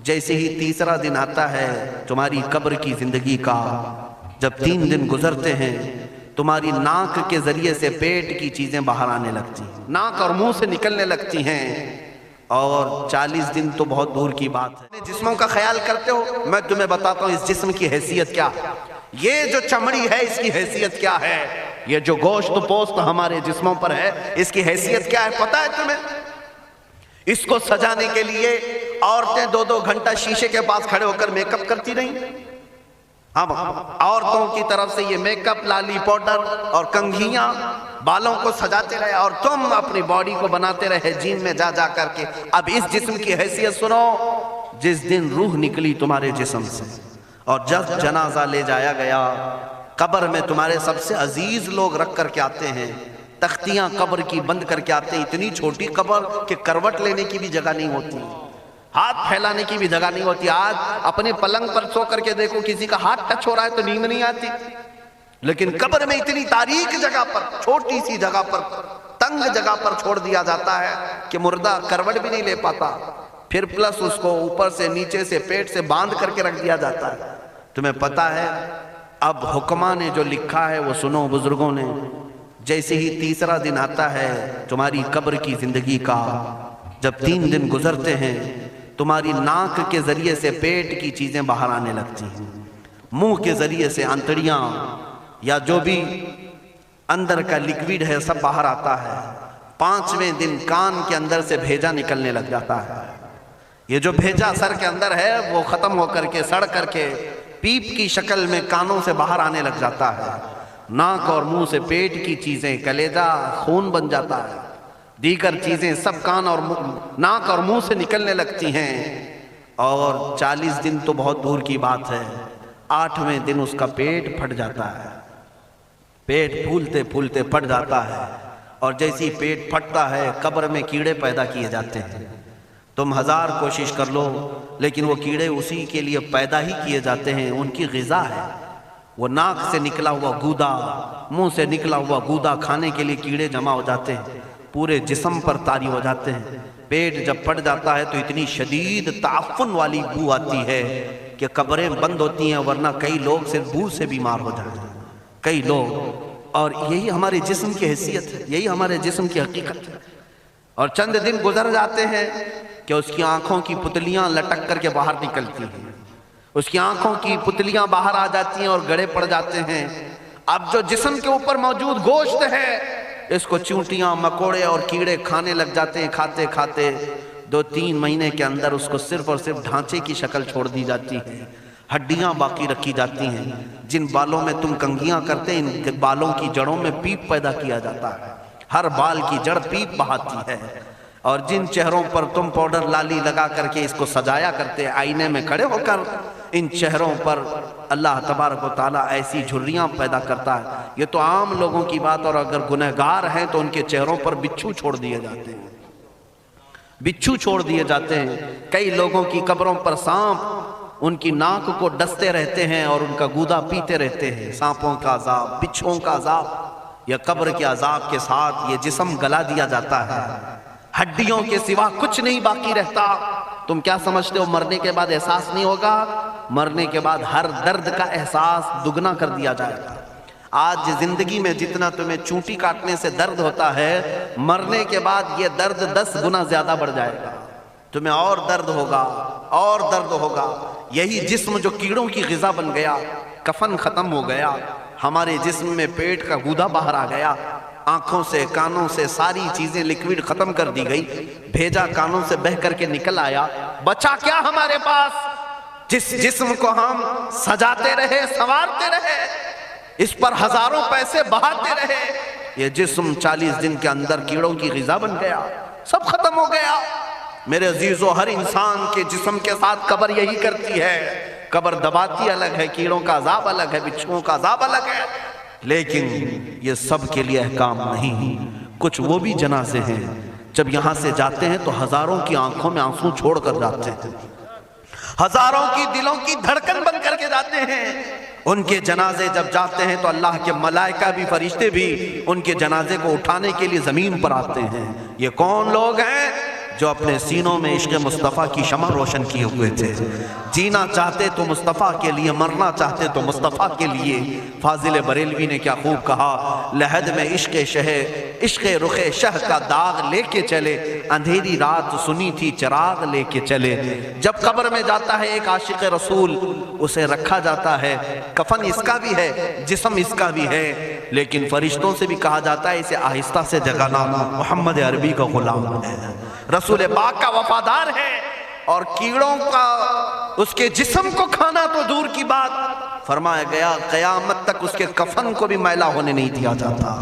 جیسے ہی تیسرا دن آتا ہے تمہاری قبر کی زندگی کا، جب 3 دن گزرتے ہیں تمہاری ناک کے ذریعے سے پیٹ کی چیزیں باہر آنے لگتی ہیں، ناک اور منہ سے نکلنے لگتی ہیں، اور 40 دن تو بہت دور کی بات ہے۔ جسموں کا خیال کرتے ہو؟ میں تمہیں بتاتا ہوں اس جسم کی حیثیت کیا ہے۔ یہ جو چمڑی ہے اس کی حیثیت کیا ہے، یہ جو گوشت پوست ہمارے جسموں پر ہے اس کی حیثیت کیا ہے پتہ ہے تمہیں؟ اس کو سجانے کے لیے عورتیں 2-2 گھنٹہ شیشے کے پاس کھڑے ہو کر میک اپ کرتی رہیں۔ اب عورتوں کی طرف سے یہ میک اپ، لالی پاؤڈر اور کنگھیاں بالوں کو سجاتے رہے، اور تم اپنی باڈی کو بناتے رہے جیم میں جا جا کر کے۔ اب اس جسم کی حیثیت سنو، جس دن روح نکلی تمہارے جسم سے اور جب جنازہ لے جایا گیا، قبر میں تمہارے سب سے عزیز لوگ رکھ کر کے آتے ہیں، تختیاں قبر کی بند کر کے آتے ہیں، اتنی چھوٹی قبر کہ کروٹ لینے کی بھی جگہ نہیں ہوتی، ہاتھ پھیلانے کی بھی جگہ نہیں ہوتی۔ آج اپنے پلنگ پر سو کر کے دیکھو، کسی کا ہاتھ ٹچ ہو رہا ہے تو نیند نہیں آتی، لیکن قبر میں اتنی تاریک جگہ پر، چھوٹی سی جگہ پر، تنگ جگہ پر چھوڑ دیا جاتا ہے کہ مردہ کروٹ بھی نہیں لے پاتا، پھر پلس اس کو اوپر سے نیچے سے پیٹ سے باندھ کر کے رکھ دیا جاتا ہے۔ تمہیں پتہ ہے اب حکماں نے جو لکھا ہے وہ سنو بزرگوں نے، جیسے ہی تیسرا دن آتا ہے تمہاری قبر کی زندگی کا، جب 3 دن گزرتے ہیں تمہاری ناک کے ذریعے سے پیٹ کی چیزیں باہر آنے لگتی ہیں، منہ کے ذریعے سے آنتڑیاں یا جو بھی اندر کا لیکویڈ ہے سب باہر آتا ہے۔ 5ویں دن کان کے اندر سے بھیجا نکلنے لگ جاتا ہے۔ یہ جو بھیجا سر کے اندر ہے وہ ختم ہو کر کے سڑ کر کے پیپ کی شکل میں کانوں سے باہر آنے لگ جاتا ہے۔ ناک اور منہ سے پیٹ کی چیزیں، کلیجہ، خون بن جاتا ہے، دیگر چیزیں سب کان اور ناک اور منہ سے نکلنے لگتی ہیں، اور 40 دن تو بہت دور کی بات ہے، 8ویں دن اس کا پیٹ پھٹ جاتا ہے، پیٹ پھولتے پھولتے پھٹ جاتا ہے، اور جیسی پیٹ پھٹتا ہے قبر میں کیڑے پیدا کیے جاتے ہیں۔ تم 1000 کوشش کر لو لیکن وہ کیڑے اسی کے لیے پیدا ہی کیے جاتے ہیں، ان کی غذا ہے۔ وہ ناک سے نکلا ہوا گودا، منہ سے نکلا ہوا گودا کھانے کے لیے کیڑے جمع ہو جاتے ہیں، پورے جسم پر طاری ہو جاتے ہیں۔ پیٹ جب پھٹ جاتا ہے تو اتنی شدید تعفن والی بو آتی ہے کہ قبریں بند ہوتی ہیں، ورنہ کئی لوگ صرف بو سے بیمار ہو جاتے ہیں، کئی لوگ۔ اور یہی ہمارے جسم کی حیثیت ہے، یہی ہمارے جسم کی حقیقت ہے۔ اور چند دن گزر جاتے ہیں کہ اس کی آنکھوں کی پتلیاں لٹک کر کے باہر نکلتی ہیں، اس کی آنکھوں کی پتلیاں باہر آ جاتی ہیں اور گڑے پڑ جاتے ہیں۔ اب جو جسم کے اوپر موجود گوشت ہے اس کو چونٹیاں، مکوڑے اور کیڑے کھانے لگ جاتے ہیں، کھاتے کھاتے 2-3 مہینے کے اندر اس کو صرف اور صرف ڈھانچے کی شکل چھوڑ دی جاتی ہے، ہڈیاں باقی رکھی جاتی ہیں۔ جن بالوں میں تم کنگھیاں کرتے ہیں ان بالوں کی جڑوں میں پیپ پیدا کیا جاتا ہے، ہر بال کی جڑ پیپ بہاتی ہے۔ اور جن چہروں پر تم پاؤڈر لالی لگا کر کے اس کو سجایا کرتے آئینے میں کھڑے ہو کر، ان چہروں پر اللہ تبارک و تعالیٰ ایسی جھریاں پیدا کرتا ہے۔ یہ تو عام لوگوں کی بات، اور اگر گنہگار ہیں تو ان کے چہروں پر بچھو چھوڑ دیے جاتے ہیں، بچھو چھوڑ دیے جاتے ہیں۔ کئی لوگوں کی قبروں پر سانپ ان کی ناک کو ڈستے رہتے ہیں اور ان کا گودا پیتے رہتے ہیں۔ سانپوں کا عذاب، بچھوؤں کا عذاب، یا قبر کے عذاب کے ساتھ یہ جسم گلا دیا جاتا ہے، ہڈیوں کے سوا کچھ نہیں باقی رہتا۔ تم کیا سمجھتے ہو مرنے کے بعد احساس نہیں ہوگا؟ مرنے کے بعد ہر درد کا احساس دگنا کر دیا جائے گا۔ آج زندگی میں جتنا تمہیں چونٹی کاٹنے سے درد ہوتا ہے، مرنے کے بعد یہ درد 10 گنا زیادہ بڑھ جائے گا، تمہیں اور درد ہوگا، اور درد ہوگا۔ یہی جسم جو کیڑوں کی غذا بن گیا، کفن ختم ہو گیا، ہمارے جسم میں پیٹ کا گودا باہر آ گیا، آنکھوں سے کانوں سے ساری چیزیں لکوڈ ختم کر دی گئی، بھیجا کانوں سے بہہ کر کے نکل آیا، بچا کیا ہمارے پاس؟ جس جسم کو ہم سجاتے رہے، سنوارتے رہے، اس پر ہزاروں پیسے بہاتے رہے، یہ جسم 40 دن کے اندر کیڑوں کی غذا بن گیا، سب ختم ہو گیا۔ میرے عزیزو، ہر انسان کے جسم کے ساتھ قبر یہی کرتی ہے، قبر دباتی الگ ہے، کیڑوں کا عذاب الگ ہے، بچھوؤں کا عذاب الگ ہے، لیکن یہ سب کے لیے احکام نہیں۔ کچھ وہ بھی جنازے ہیں جب یہاں سے جاتے ہیں تو ہزاروں کی آنکھوں میں آنسو چھوڑ کر جاتے ہیں، ہزاروں کی دلوں کی دھڑکن بن کر کے جاتے ہیں۔ ان کے جنازے جب جاتے ہیں تو اللہ کے ملائکہ بھی، فرشتے بھی ان کے جنازے کو اٹھانے کے لیے زمین پر آتے ہیں۔ یہ کون لوگ ہیں؟ جو اپنے سینوں میں عشق مصطفیٰ کی شمع روشن کیے ہوئے تھے. جینا چاہتے تو مصطفیٰ کے لیے، مرنا چاہتے تو مصطفیٰ کے لیے. فاضل بریلوی نے کیا خوب کہا، لحد میں عشق رخ شہ کا داغ لے کے چلے، اندھیری رات سنی تھی چراغ لے کے چلے. جب قبر میں جاتا ہے ایک عاشق رسول، اسے رکھا جاتا ہے، کفن اس کا بھی ہے، جسم اس کا بھی ہے، لیکن فرشتوں سے بھی کہا جاتا ہے اسے آہستہ سے جگانا، محمد عربی کا غلام ہے، رسول پاک کا وفادار ہے. اور کیڑوں کا اس کے جسم کو کھانا تو دور کی بات، فرمایا گیا قیامت تک اس کے کفن کو بھی میلا ہونے نہیں دیا جاتا.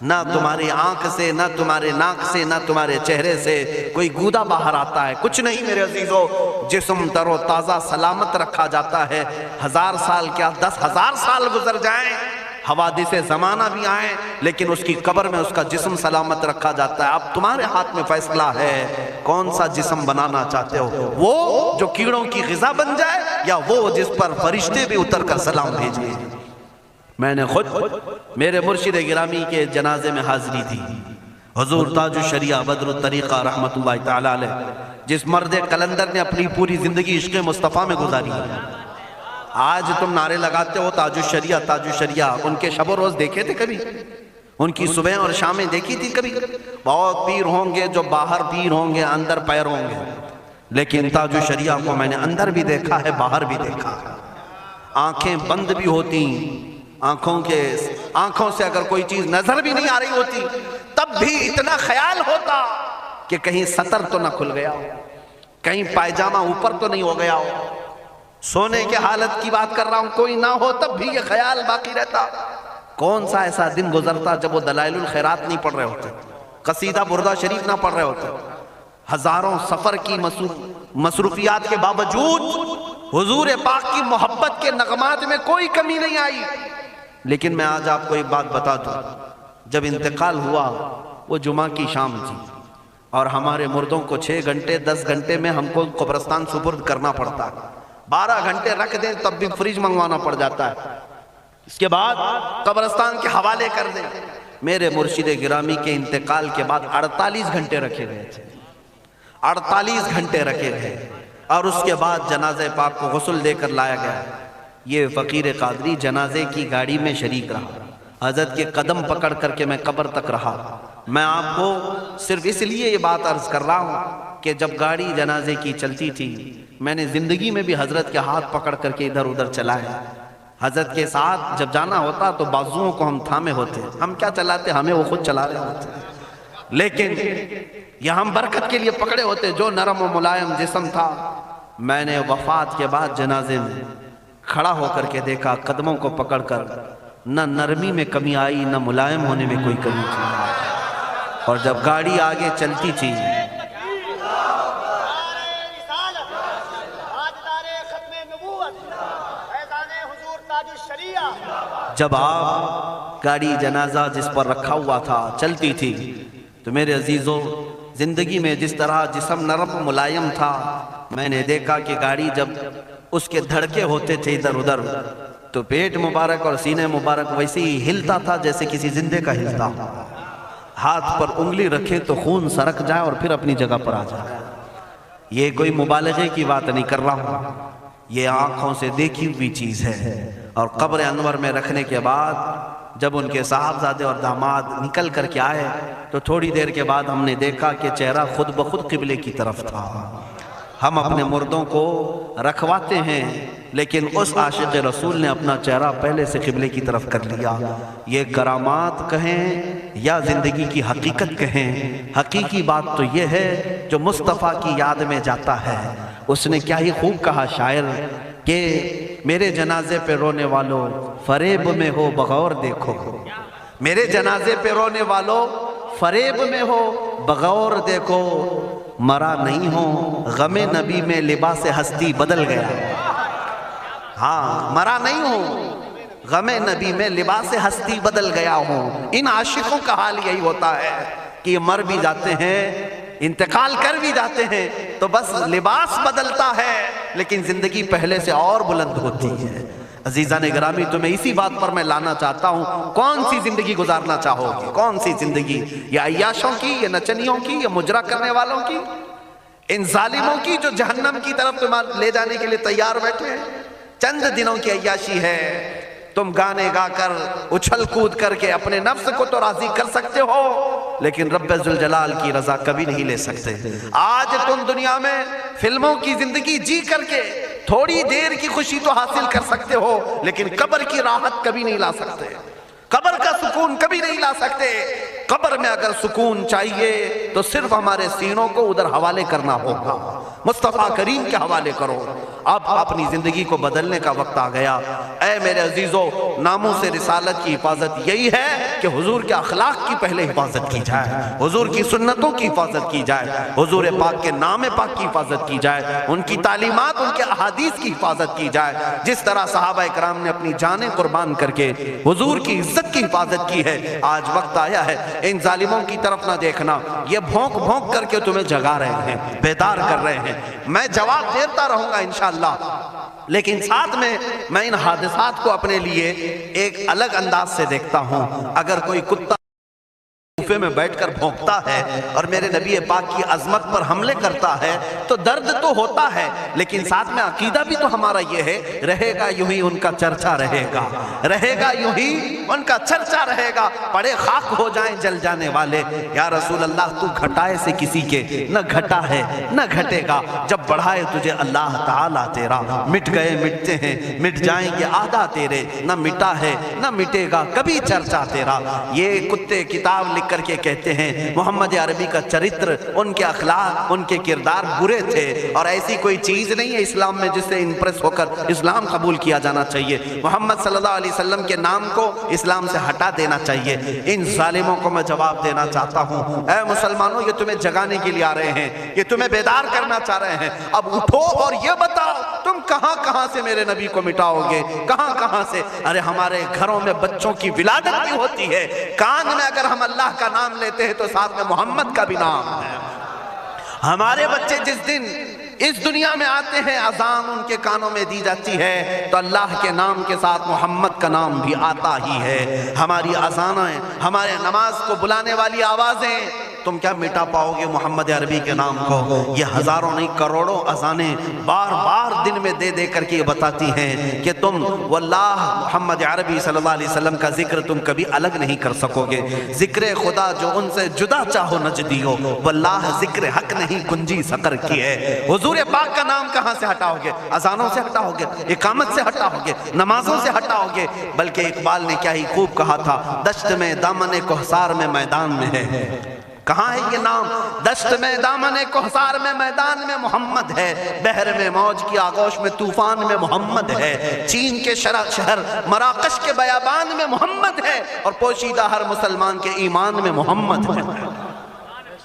نہ تمہاری آنکھ سے، نہ تمہارے ناک سے، نہ تمہارے چہرے سے کوئی گودا باہر آتا ہے، کچھ نہیں میرے عزیزو. جسم تر و تازہ سلامت رکھا جاتا ہے. 1000 سال کیا 10,000 سال گزر جائیں، حوادث زمانہ بھی آئیں، لیکن اس کی قبر میں اس کا جسم سلامت رکھا جاتا ہے. اب تمہارے ہاتھ میں فیصلہ ہے کون سا جسم بنانا چاہتے ہو، وہ جو کیڑوں کی غذا بن جائے، یا وہ جس پر فرشتے بھی اتر کر سلام بھیجیں. میں نے خود میرے مرشد گرامی کے جنازے میں حاضری تھی. حضور تاج الشریعہ بدر الطریقہ رحمت اللہ تعالی علیہ، جس مرد قلندر نے اپنی پوری زندگی عشق مصطفیٰ میں گزاری. آج تم نعرے لگاتے ہو تاج الشریعہ تاج الشریعہ، ان کے شب و روز دیکھے تھے کبھی؟ ان کی صبح اور شامیں دیکھی تھی کبھی؟ بہت پیر ہوں گے جو باہر پیر ہوں گے، اندر پیر ہوں گے، لیکن تاج الشریعہ کو میں نے اندر بھی دیکھا ہے، باہر بھی دیکھا ہے. آنکھیں بند بھی ہوتی، آنکھوں سے اگر کوئی چیز نظر بھی نہیں آ رہی ہوتی، تب بھی اتنا خیال ہوتا کہ کہیں سطر تو نہ کھل گیا ہو، کہیں پائجامہ اوپر تو نہیں ہو گیا ہو. سونے کے حالت کی بات کر رہا ہوں، کوئی نہ ہو تب بھی یہ خیال باقی رہتا. کون سا ایسا دن گزرتا جب وہ دلائل الخیرات نہیں پڑھ رہے ہوتے، قصیدہ بردہ شریف نہ پڑھ رہے ہوتے. ہزاروں سفر کی مصروفیات کے باوجود حضور پاک کی محبت کے نغمات میں کوئی کمی نہیں آئی. لیکن میں آج آپ کو ایک بات بتا دوں، جب انتقال ہوا وہ جمعہ کی شام تھی، اور ہمارے مردوں کو 6 گھنٹے 10 گھنٹے میں ہم کو قبرستان سپرد کرنا پڑتا ہے. 12 گھنٹے رکھ دیں تب بھی فریج منگوانا پڑ جاتا ہے، اس کے بعد قبرستان کے حوالے کر دیں. میرے مرشد گرامی کے انتقال کے بعد 48 گھنٹے رکھے گئے تھے، 48 گھنٹے رکھے گئے، اور اس کے بعد جنازہ پاک کو غسل دے کر لایا گیا. یہ فقیر قادری جنازے کی گاڑی میں شریک رہا، حضرت کے قدم پکڑ کر کے میں قبر تک رہا. میں آپ کو صرف اس لیے یہ بات عرض کر رہا ہوں کہ جب گاڑی جنازے کی چلتی تھی، میں نے زندگی میں بھی حضرت کے ہاتھ پکڑ کر کے ادھر ادھر چلائے. حضرت کے ساتھ جب جانا ہوتا تو بازوؤں کو ہم تھامے ہوتے، ہم کیا چلاتے، ہمیں وہ خود چلا رہے ہوتے، لیکن یہ ہم برکت کے لیے پکڑے ہوتے. جو نرم و ملائم جسم تھا، میں نے وفات کے بعد جنازے میں کھڑا ہو کر کے دیکھا، قدموں کو پکڑ کر نہ نرمی میں کمی آئی، نہ ملائم ہونے میں کوئی کمی تھی. اور جب گاڑی آگے چلتی تھی، جب آپ گاڑی جنازہ جس پر رکھا ہوا تھا چلتی تھی، تو میرے عزیزو زندگی میں جس طرح جسم نرم ملائم تھا، میں نے دیکھا کہ گاڑی جب اس کے دھڑکے ہوتے تھے ادھر ادھر، تو پیٹ مبارک اور سینے مبارک ویسے ہی ہلتا تھا جیسے کسی زندے کا ہلتا. ہاتھ پر انگلی رکھے تو خون سرک جائے اور پھر اپنی جگہ پر آ جائے. یہ کوئی مبالغے کی بات نہیں کر رہا ہوں، یہ آنکھوں سے دیکھی ہوئی چیز ہے. اور قبر انور میں رکھنے کے بعد جب ان کے صاحبزادے اور داماد نکل کر کے آئے، تو تھوڑی دیر کے بعد ہم نے دیکھا کہ چہرہ خود بخود قبلے کی طرف تھا. ہم اپنے مردوں کو رکھواتے ہیں، لیکن اس عاشق رسول نے اپنا چہرہ پہلے سے قبلے کی طرف کر لیا. یہ کرامات کہیں یا زندگی کی حقیقت کہیں، حقیقی بات تو یہ ہے جو مصطفیٰ کی یاد میں جاتا ہے. اس نے کیا ہی خوب کہا شاعر کہ میرے جنازے پہ رونے والوں فریب میں ہو بغور دیکھو، میرے جنازے پہ رونے والوں فریب میں ہو بغور دیکھو، مرا نہیں ہوں غم نبی میں لباس ہستی بدل گیا. ہاں، مرا نہیں ہوں غم نبی میں لباس ہستی بدل گیا ہوں. ان عاشقوں کا حال یہی ہوتا ہے کہ یہ مر بھی جاتے ہیں، انتقال کر بھی جاتے ہیں، تو بس لباس بدلتا ہے، لیکن زندگی پہلے سے اور بلند ہوتی ہے. عزیزان گرامی تمہیں اسی بات پر میں لانا چاہتا ہوں، کون سی زندگی گزارنا چاہو گے؟ کون سی زندگی؟ یا عیاشوں کی، یا نچنیوں کی، یا مجرا کرنے والوں کی، ان ظالموں کی جو جہنم کی طرف تمہیں لے جانے کے لیے تیار بیٹھے ہیں؟ چند دنوں کی عیاشی ہے، تم گانے گا کر اچھل کود کر کے اپنے نفس کو تو راضی کر سکتے ہو، لیکن رب ذوالجلال کی رضا کبھی نہیں لے سکتے۔ آج تم دنیا میں فلموں کی زندگی جی کر کے تھوڑی دیر کی خوشی تو حاصل کر سکتے ہو، لیکن قبر کی راحت کبھی نہیں لا سکتے، قبر کا سکون کبھی نہیں لا سکتے۔ قبر میں اگر سکون چاہیے تو صرف ہمارے سینوں کو ادھر حوالے کرنا ہوگا، مصطفیٰ کریم کے حوالے کرو۔ اب اپنی زندگی کو بدلنے کا وقت آ گیا۔ اے میرے عزیزو، ناموس رسالت کی حفاظت یہی ہے کہ حضور کے اخلاق کی پہلے حفاظت کی جائے، حضور کی سنتوں کی حفاظت کی جائے، حضور پاک کے نام پاک کی حفاظت کی جائے، ان کی تعلیمات، ان کے احادیث کی حفاظت کی جائے۔ جس طرح صحابہ کرام نے اپنی جانیں قربان کر کے حضور کی عزت کی حفاظت کی ہے، آج وقت آیا ہے ان ظالموں کی طرف نہ دیکھنا، یہ بھونک بھونک کر کے تمہیں جگا رہے ہیں، بیدار کر رہے ہیں۔ میں جواب دیتا رہوں گا انشاءاللہ، لیکن ساتھ میں ان حادثات کو اپنے لیے ایک الگ انداز سے دیکھتا ہوں۔ اگر کوئی کتا کوفے میں بیٹھ کر بھونکتا ہے اور میرے نبی پاک کی عظمت پر حملے کرتا ہے تو درد تو ہوتا ہے، لیکن ساتھ میں عقیدہ بھی تو ہمارا یہ ہے، رہے گا یوں ہی ان کا چرچا رہے گا، رہے گا یوں ہی ان کا چرچا رہے گا، پڑے خاک ہو جائیں جل جانے والے۔ یا رسول اللہ تو گھٹائے سے کسی کے نہ گھٹا ہے نہ گھٹے گا، جب بڑھائے تجھے اللہ تعالیٰ تیرا، مٹ گئے مٹتے ہیں مٹ جائیں گے آدھا تیرے، نہ مٹا ہے نہ مٹے گا کبھی چرچا تیرا۔ یہ کتے کتاب لکھ کر کے کہتے ہیں محمد عربی کا چرتر، ان کے اخلاق، ان کے کردار برے تھے، اور ایسی کوئی چیز نہیں ہے اسلام میں جس سے امپریس ہو کر اسلام قبول کیا جانا چاہیے۔ محمد صلی اللہ علیہ وسلم کے نام کو اسلام سے ہٹا دینا چاہیے۔ ان ظالموں کو میں جواب دینا چاہتا ہوں، اے مسلمانوں، یہ تمہیں جگانے کے لیے آ رہے ہیں، یہ تمہیں بیدار کرنا چاہ رہے ہیں۔ اب اٹھو اور یہ بتاؤ تم کہاں کہاں سے میرے نبی کو مٹاؤ گے، کہاں کہاں سے؟ ارے ہمارے گھروں میں بچوں کی ولادت بھی ہوتی ہے، کان میں اگر ہم اللہ کا نام لیتے ہیں تو ساتھ میں محمد کا بھی نام ہے۔ ہمارے بچے جس دن اس دنیا میں آتے ہیں، اذان ان کے کانوں میں دی جاتی ہے تو اللہ کے نام کے ساتھ محمد کا نام بھی آتا ہی ہے۔ ہماری اذانیں، ہمارے نماز کو بلانے والی آوازیں، تم کیا مٹا پاؤ گے محمد عربی کے نام کو؟ یہ ہزاروں نہیں کروڑوں اذانیں بار بار دن میں دے دے کر کے یہ بتاتی ہیں کہ تم واللہ محمد عربی صلی اللہ علیہ وسلم کا ذکر تم کبھی الگ نہیں کر سکو گے۔ ذکر خدا جو ان سے جدا چاہو نجدی ہو، واللہ ذکر حق نہیں کنجی سقر کی ہے۔ حضور پاک کا نام کہاں سے ہٹاؤ گے؟ اذانوں سے ہٹاؤ گے، اقامت سے ہٹاؤ گے، نمازوں سے ہٹاؤ گے؟ بلکہ اقبال نے کیا ہی خوب کہا تھا، دشت میں دامن کوہسار میں میدان میں ہے۔ کہاں ہے یہ نام؟ دشت میں دامن کوہسار میں میدان میں محمد ہے، بحر میں موج کی آغوش میں طوفان میں محمد ہے، چین کے شہر مراکش کے بیابان میں محمد ہے، اور پوشیدہ ہر مسلمان کے ایمان میں محمد ہے۔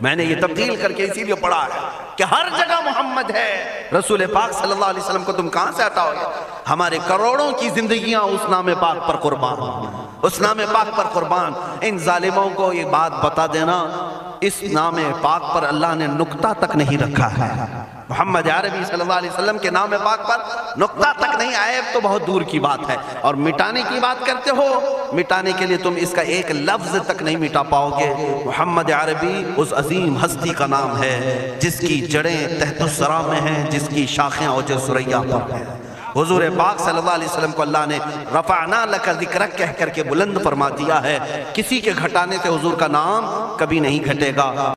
میں نے یہ تبدیل کر کے اسی لیے پڑھا ہے کہ ہر جگہ محمد ہے۔ رسول پاک صلی اللہ علیہ وسلم کو تم کہاں سے ہٹاؤ گے؟ ہمارے کروڑوں کی زندگیاں اس نام پاک پر قربان، اس نام پاک پر قربان۔ ان ظالموں کو یہ بات بتا دینا، اس نام پاک پر اللہ نے نقطہ تک نہیں رکھا ہے۔ محمد عربی صلی اللہ علیہ وسلم کے نام پاک پر نقطہ تک نہیں، عیب تو بہت دور کی بات ہے۔ اور مٹانے کی بات کرتے ہو، مٹانے کے لیے تم اس کا ایک لفظ تک نہیں مٹا پاؤ گے۔ محمد عربی اس عظیم ہستی کا نام ہے جس کی جڑیں تحت الثری میں ہیں، جس کی شاخیں اوج ثریا پر ہیں۔ حضور پاک صلی اللہ علیہ وسلم کو اللہ نے رفعنا لک ذکرک کہہ کر کے بلند فرما دیا ہے۔ کسی کے گھٹانے سے حضور کا نام کبھی نہیں گھٹے گا۔